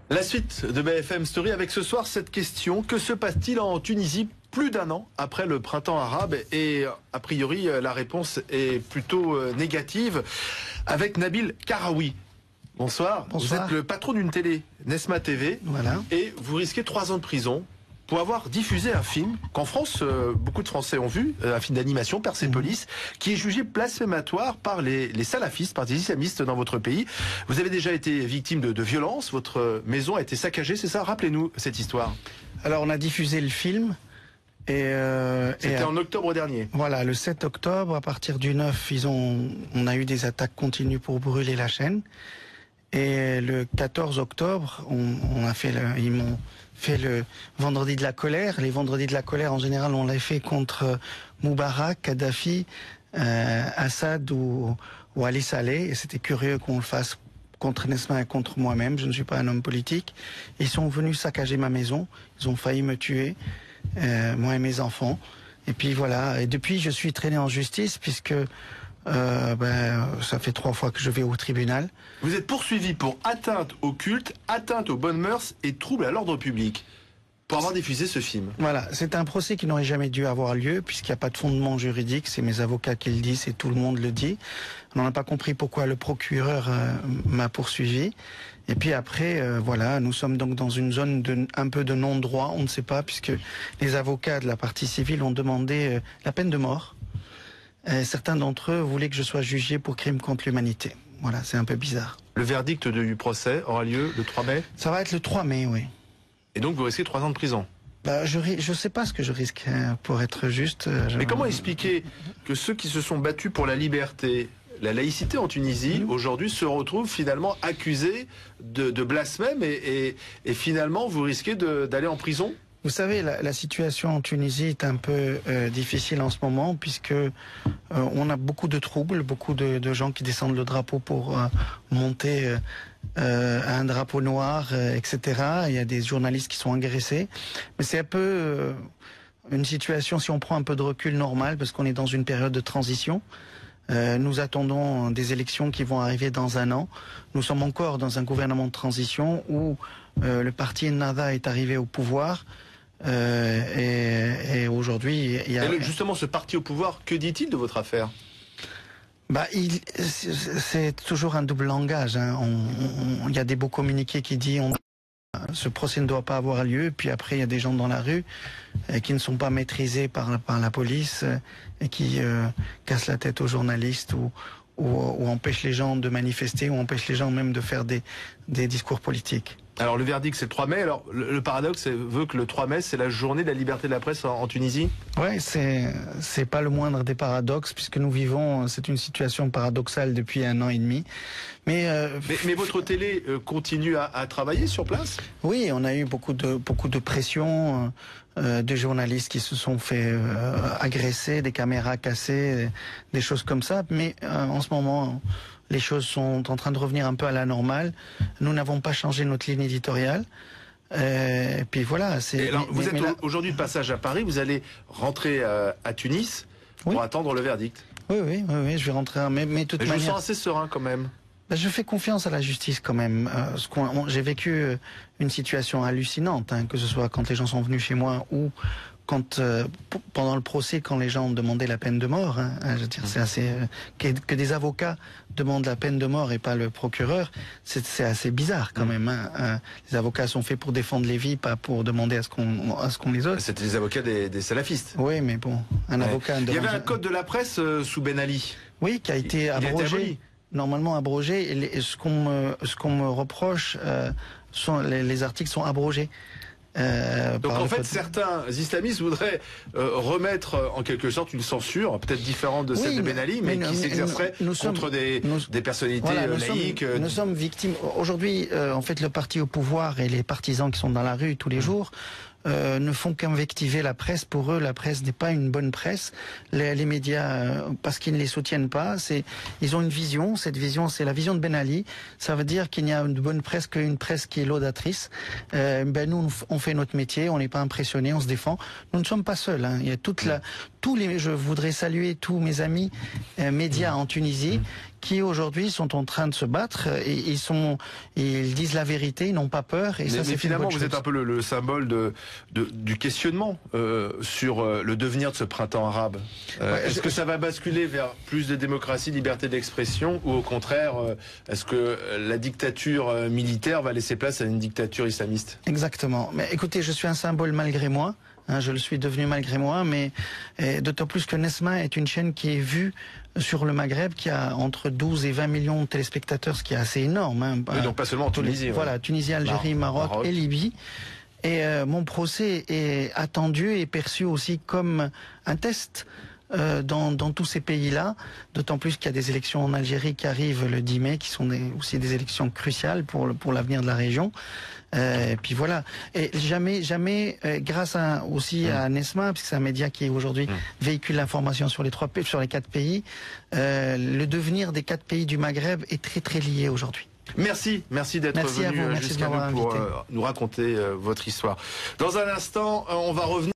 La suite de BFM Story avec ce soir cette question: que se passe-t-il en Tunisie plus d'un an après le printemps arabe? Et a priori la réponse est plutôt négative, avec Nabil Karoui. Bonsoir. Bonsoir. Vous êtes le patron d'une télé, Nesma TV, voilà. Et vous risquez 3 ans de prison pour avoir diffusé un film qu'en France, beaucoup de Français ont vu, un film d'animation, Persépolis, qui est jugé blasphématoire par les salafistes, par des islamistes dans votre pays. Vous avez déjà été victime de violences, votre maison a été saccagée, c'est ça? Rappelez-nous cette histoire. Alors on a diffusé le film. C'était en octobre dernier. Voilà, le 7 octobre, à partir du 9, on a eu des attaques continues pour brûler la chaîne. Et le 14 octobre, ils m'ont fait le vendredi de la colère. Les vendredis de la colère, en général, on l'a fait contre Moubarak, Kadhafi, Assad ou Ali Saleh. Et c'était curieux qu'on le fasse contre Nesma et contre moi-même. Je ne suis pas un homme politique. Ils sont venus saccager ma maison. Ils ont failli me tuer, moi et mes enfants. Et puis voilà. Et depuis, je suis traîné en justice puisque ça fait 3 fois que je vais au tribunal. Vous êtes poursuivi pour atteinte au culte, atteinte aux bonnes mœurs et trouble à l'ordre public pour avoir diffusé ce film. Voilà, c'est un procès qui n'aurait jamais dû avoir lieu puisqu'il n'y a pas de fondement juridique, c'est mes avocats qui le disent et tout le monde le dit. On n'a pas compris pourquoi le procureur m'a poursuivi. Et puis après, voilà, nous sommes donc dans une zone un peu de non-droit, on ne sait pas, puisque les avocats de la partie civile ont demandé la peine de mort. Certains d'entre eux voulaient que je sois jugé pour crime contre l'humanité. Voilà, c'est un peu bizarre. Le verdict du procès aura lieu le 3 mai? Ça va être le 3 mai, oui. Et donc vous risquez 3 ans de prison? Je sais pas ce que je risque, pour être juste. Mais comment expliquer que ceux qui se sont battus pour la liberté, la laïcité en Tunisie, aujourd'hui se retrouvent finalement accusés de blasphème et finalement vous risquez d'aller en prison? Vous savez, la situation en Tunisie est un peu difficile en ce moment puisque on a beaucoup de troubles, beaucoup de gens qui descendent le drapeau pour monter un drapeau noir, etc. Il y a des journalistes qui sont agressés. Mais c'est un peu une situation, si on prend un peu de recul, normal parce qu'on est dans une période de transition. Nous attendons des élections qui vont arriver dans 1 an. Nous sommes encore dans un gouvernement de transition où le parti Ennahda est arrivé au pouvoir. Et aujourd'hui, il y a... Justement, ce parti au pouvoir, que dit-il de votre affaire? C'est toujours un double langage. Hein. Il y a des beaux communiqués qui disent ce procès ne doit pas avoir lieu. Puis après, il y a des gens dans la rue qui ne sont pas maîtrisés par la police et qui cassent la tête aux journalistes ou empêchent les gens de manifester ou empêchent les gens même de faire des discours politiques. Alors le verdict c'est le 3 mai, alors le paradoxe veut que le 3 mai c'est la journée de la liberté de la presse en Tunisie? Oui, c'est pas le moindre des paradoxes puisque nous vivons, c'est une situation paradoxale depuis 1 an et demi. Mais votre télé continue à travailler sur place? Oui, on a eu beaucoup de pression, de journalistes qui se sont fait agresser, des caméras cassées, des choses comme ça, mais en ce moment... Les choses sont en train de revenir un peu à la normale. Nous n'avons pas changé notre ligne éditoriale. Et puis voilà. Vous êtes aujourd'hui de passage à Paris. Vous allez rentrer à Tunis pour attendre le verdict. Oui, je vais rentrer. Mais de toute manière, je me sens assez serein quand même. Je fais confiance à la justice quand même. J'ai vécu une situation hallucinante, hein, que ce soit quand les gens sont venus chez moi ou quand pendant le procès, quand les gens ont demandé la peine de mort. Hein, je veux dire, c'est assez que des avocats demandent la peine de mort et pas le procureur. C'est assez bizarre quand même. Hein. Les avocats sont faits pour défendre les vies, pas pour demander à ce qu'on les ôte. C'était les avocats des salafistes. Oui, mais bon, un avocat. Il y avait un code de la presse sous Ben Ali. Oui, qui a été abrogé. Normalement abrogé. Et ce qu'on me reproche, les articles sont abrogés. Donc en fait, certains islamistes voudraient remettre en quelque sorte une censure, peut-être différente de celle de Ben Ali, mais qui s'exercerait contre des personnalités laïques. Nous sommes victimes. Aujourd'hui, en fait, le parti au pouvoir et les partisans qui sont dans la rue tous les jours ne font qu'invectiver la presse. Pour eux, la presse n'est pas une bonne presse. Les médias, parce qu'ils ne les soutiennent pas, ils ont une vision. Cette vision, c'est la vision de Ben Ali. Ça veut dire qu'il n'y a une bonne presse qu'une presse qui est laudatrice. Nous, on fait notre métier, on n'est pas impressionnés, on se défend. Nous ne sommes pas seuls. Hein. Il y a toute je voudrais saluer tous mes amis médias en Tunisie qui aujourd'hui sont en train de se battre et ils disent la vérité, ils n'ont pas peur. Et mais finalement, vous êtes un peu le symbole du questionnement sur le devenir de ce printemps arabe. Est-ce que ça va basculer vers plus de démocratie, liberté d'expression, ou au contraire, est-ce que la dictature militaire va laisser place à une dictature islamiste? Exactement. Mais écoutez, je suis un symbole malgré moi. Je le suis devenu malgré moi, mais d'autant plus que Nesma est une chaîne qui est vue sur le Maghreb, qui a entre 12 et 20 millions de téléspectateurs, ce qui est assez énorme. Oui, donc pas seulement en Tunisie. Voilà, Tunisie, Algérie, Maroc et Libye. Et mon procès est attendu et perçu aussi comme un test dans tous ces pays-là, d'autant plus qu'il y a des élections en Algérie qui arrivent le 10 mai, qui sont aussi des élections cruciales pour l'avenir de la région. Et puis voilà. Et jamais, grâce aussi à Nesma, parce que c'est un média qui aujourd'hui véhicule l'information sur les 4 pays, le devenir des 4 pays du Maghreb est très très lié aujourd'hui. Merci d'être venu jusqu'à nous pour nous raconter votre histoire. Dans un instant, on va revenir